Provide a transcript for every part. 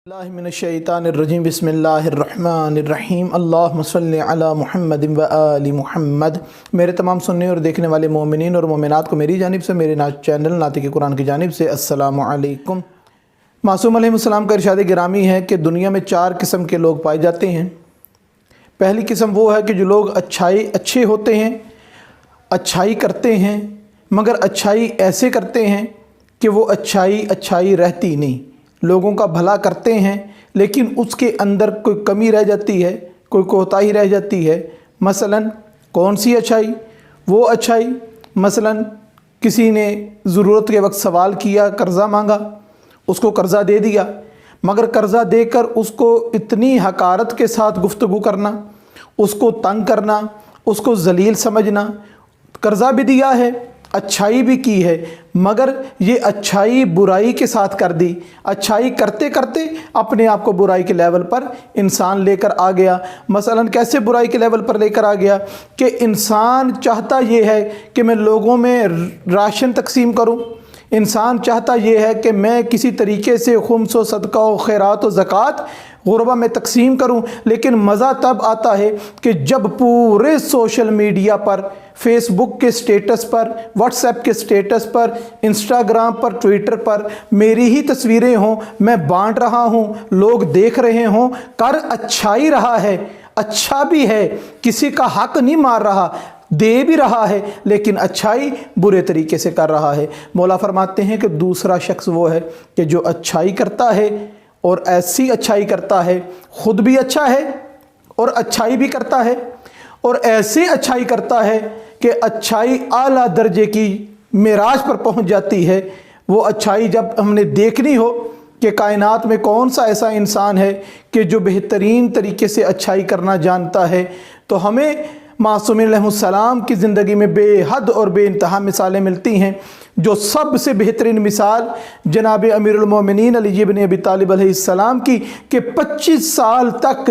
बिस्मिल्लाहिर्रहमानिर्रहीम बिस्मिल्लाहिर्रहमानिर्रहीम अल्लाहुम्मा सल्लि अला मुहम्मद व आलि मुहम्मद। मेरे तमाम सुनने और देखने वाले मोमिनीन और मोमिनात को मेरी जानिब से, मेरे चैनल नातिक़ कुरान की जानिब से अस्सलामु अलैकुम। मासूम अलैहिस्सलाम का इरशाद गिरामी है कि दुनिया में 4 किस्म के लोग पाए जाते हैं। पहली किस्म वो है कि जो लोग अच्छे होते हैं, अच्छाई करते हैं, मगर अच्छाई ऐसे करते हैं कि वो अच्छाई रहती नहीं। लोगों का भला करते हैं लेकिन उसके अंदर कोई कमी रह जाती है, कोई कोताही रह जाती है। मसलन कौन सी अच्छाई? वो अच्छाई मसलन किसी ने ज़रूरत के वक्त सवाल किया, कर्ज़ा मांगा, उसको कर्ज़ा दे दिया, मगर कर्ज़ा देकर उसको इतनी हकारत के साथ गुफ्तगू करना, उसको तंग करना, उसको ज़लील समझना। कर्ज़ा भी दिया है, अच्छाई भी की है, मगर ये अच्छाई बुराई के साथ कर दी। अच्छाई करते करते अपने आप को बुराई के लेवल पर इंसान लेकर आ गया। मसलन कैसे बुराई के लेवल पर लेकर आ गया कि इंसान चाहता ये है कि मैं लोगों में राशन तकसीम करूं, इंसान चाहता ये है कि मैं किसी तरीके से खुम्स व सदका व खैरात व ज़कात गुरबा में तकसीम करूं। लेकिन मज़ा तब आता है कि जब पूरे सोशल मीडिया पर, फेसबुक के स्टेटस पर, व्हाट्सएप के स्टेटस पर, इंस्टाग्राम पर, ट्विटर पर मेरी ही तस्वीरें हों, मैं बांट रहा हूं, लोग देख रहे हों, कर अच्छाई रहा है, अच्छा भी है, किसी का हक नहीं मार रहा, दे भी रहा है, लेकिन अच्छाई बुरे तरीके से कर रहा है। मौला फरमाते हैं कि दूसरा शख्स वो है कि जो अच्छाई करता है और ऐसी अच्छाई करता है, खुद भी अच्छा है और अच्छाई भी करता है, और ऐसी अच्छाई करता है कि अच्छाई आला दर्जे की मेराज पर पहुंच जाती है। वो अच्छाई जब हमने देखनी हो कि कायनात में कौन सा ऐसा इंसान है कि जो बेहतरीन तरीके से अच्छाई करना जानता है, तो हमें मासूमीन अलैहिस्सलाम की ज़िंदगी में बेहद और बेइंतहा मिसालें मिलती हैं। जो सबसे बेहतरीन मिसाल जनाब अमीरुल मोमिनीन अली इब्न अबी तालिब अलैहिस्सलाम की कि 25 साल तक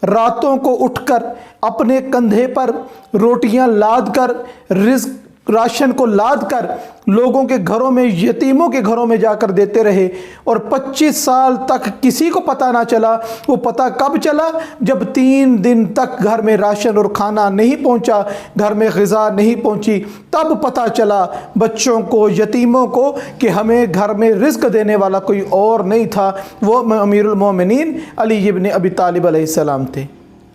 रातों को उठकर अपने कंधे पर रोटियां लाद कर, रिज़्क़ राशन को लाद कर लोगों के घरों में, यतीमों के घरों में जाकर देते रहे, और 25 साल तक किसी को पता ना चला। वो पता कब चला? जब 3 दिन तक घर में राशन और खाना नहीं पहुंचा, घर में ग़िज़ा नहीं पहुंची, तब पता चला बच्चों को, यतीमों को कि हमें घर में रिज़्क़ देने वाला कोई और नहीं था, वो अमीरुल मोमिनीन अली इब्न अबी तालिब अलैहिस्सलाम थे।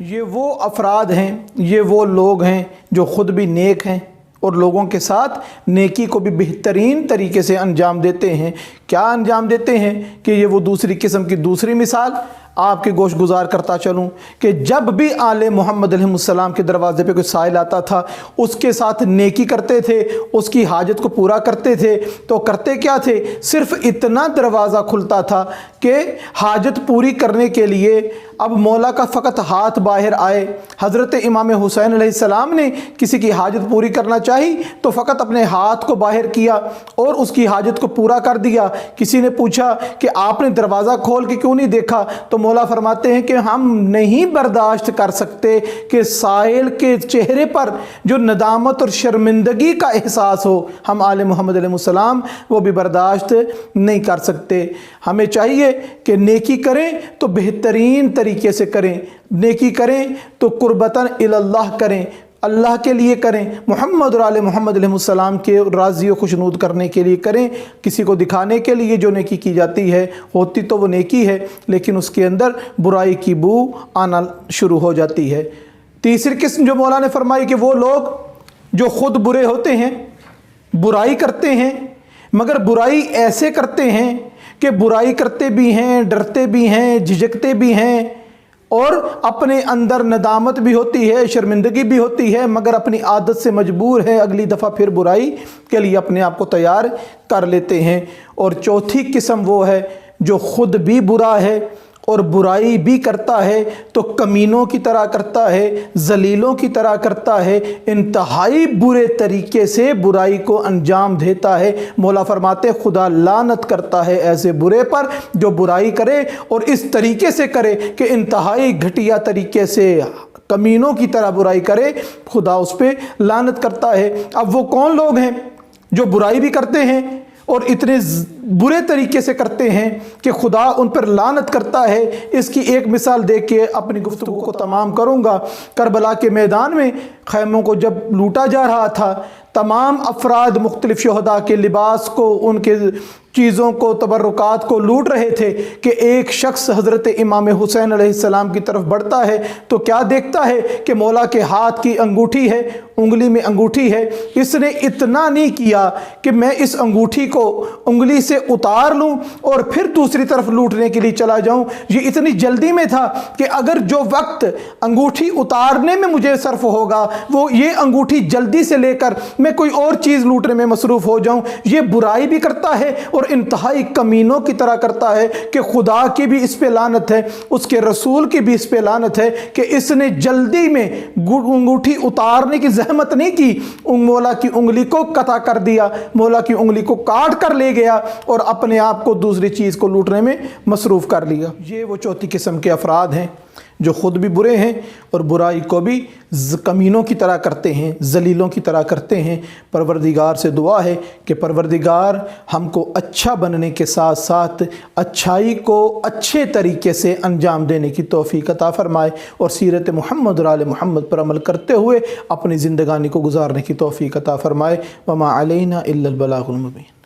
ये वो अफराद हैं, ये वो लोग हैं जो ख़ुद भी नेक हैं और लोगों के साथ नेकी को भी बेहतरीन तरीके से अंजाम देते हैं। क्या अंजाम देते हैं कि ये वो दूसरी किस्म की दूसरी मिसाल आपके गोश गुजार करता चलूँ कि जब भी आले मोहम्मद अलैहिस्सलाम के दरवाज़े पे कोई साइल आता था, उसके साथ नेकी करते थे, उसकी हाजत को पूरा करते थे। तो करते क्या थे? सिर्फ़ इतना दरवाज़ा खुलता था कि हाजत पूरी करने के लिए अब मौला का फ़कत हाथ बाहर आए। हज़रत इमाम हुसैन अलैहिस्सलाम ने किसी की हाजत पूरी करना चाही तो फ़कत अपने हाथ को बाहर किया और उसकी हाजत को पूरा कर दिया। किसी ने पूछा कि आपने दरवाज़ा खोल के क्यों नहीं देखा? तो मौला फरमाते हैं कि हम नहीं बर्दाश्त कर सकते कि साइल के चेहरे पर जो नदामत और शर्मिंदगी का एहसास हो, हम आले मोहम्मद अलैहिस्सलाम वो भी बर्दाश्त नहीं कर सकते। हमें चाहिए कि नेकी करें तो बेहतरीन तरीके से करें, नेकी करें तो कुर्बतन इल्लाह करें, अल्लाह के लिए करें, मोहम्मद और आले मोहम्मद अलैहिस्सलाम के राज़ी और खुशनूद करने के लिए करें। किसी को दिखाने के लिए जो नेकी की जाती है, होती तो वो नेकी है, लेकिन उसके अंदर बुराई की बू आना शुरू हो जाती है। तीसरी किस्म जो मौला ने फरमाई कि वो लोग जो ख़ुद बुरे होते हैं, बुराई करते हैं, मगर बुराई ऐसे करते हैं कि बुराई करते भी हैं, डरते भी हैं, झिझकते भी हैं, और अपने अंदर नदामत भी होती है, शर्मिंदगी भी होती है, मगर अपनी आदत से मजबूर है, अगली दफ़ा फिर बुराई के लिए अपने आप को तैयार कर लेते हैं। और चौथी किस्म वो है जो ख़ुद भी बुरा है और बुराई भी करता है, तो कमीनों की तरह करता है, जलीलों की तरह करता है, इंतहाई बुरे तरीके से बुराई को अंजाम देता है। मौला फरमाते खुदा लानत करता है ऐसे बुरे पर जो बुराई करे और इस तरीके से करे कि इंतहाई घटिया तरीके से, कमीनों की तरह बुराई करे, खुदा उस पर लानत करता है। अब वो कौन लोग हैं जो बुराई भी करते हैं और इतने बुरे तरीके से करते हैं कि खुदा उन पर लानत करता है। इसकी एक मिसाल दे के अपनी गुफ्तगू को तमाम करूँगा। करबला के मैदान में खैमों को जब लूटा जा रहा था, तमाम अफराद मुख्तलिफ शहदा के लिबास को, उनके चीज़ों को, तबर्रुकात को लूट रहे थे कि एक शख्स हज़रत इमाम हुसैन अलैहिस्सलाम की तरफ बढ़ता है तो क्या देखता है कि मौला के हाथ की अंगूठी है, उंगली में अंगूठी है। इसने इतना नहीं किया कि मैं इस अंगूठी को उंगली से उतार लूं और फिर दूसरी तरफ लूटने के लिए चला जाऊं। ये इतनी जल्दी में था कि अगर जो वक्त अंगूठी उतारने में मुझे सर्फ होगा वो ये अंगूठी जल्दी से लेकर मैं कोई और चीज़ लूटने में मसरूफ़ हो जाऊं। ये बुराई भी करता है और इंतहाई कमीनों की तरह करता है कि खुदा की भी इस पे लानत है, उसके रसूल की भी इस पे लानत है कि इसने जल्दी में अंगूठी उतारने की जहमत नहीं की, मौला की उंगली को कता कर दिया, मौला की उंगली को काट कर ले गया और अपने आप को दूसरी चीज़ को लूटने में मसरूफ़ कर लिया। ये वो चौथी किस्म के अफराद हैं जो ख़ुद भी बुरे हैं और बुराई को भी कमीनों की तरह करते हैं, जलीलों की तरह करते हैं। परवरदिगार से दुआ है कि परवरदिगार हमको अच्छा बनने के साथ साथ अच्छाई को अच्छे तरीके से अंजाम देने की तौफीक अता फरमाए और सीरत मुहम्मद और आले मुहम्मद पर अमल करते हुए अपनी ज़िंदगानी को गुजारने की तौफीक अता फरमाए। वमा अलैना इल्लल बलागुल मुबीन।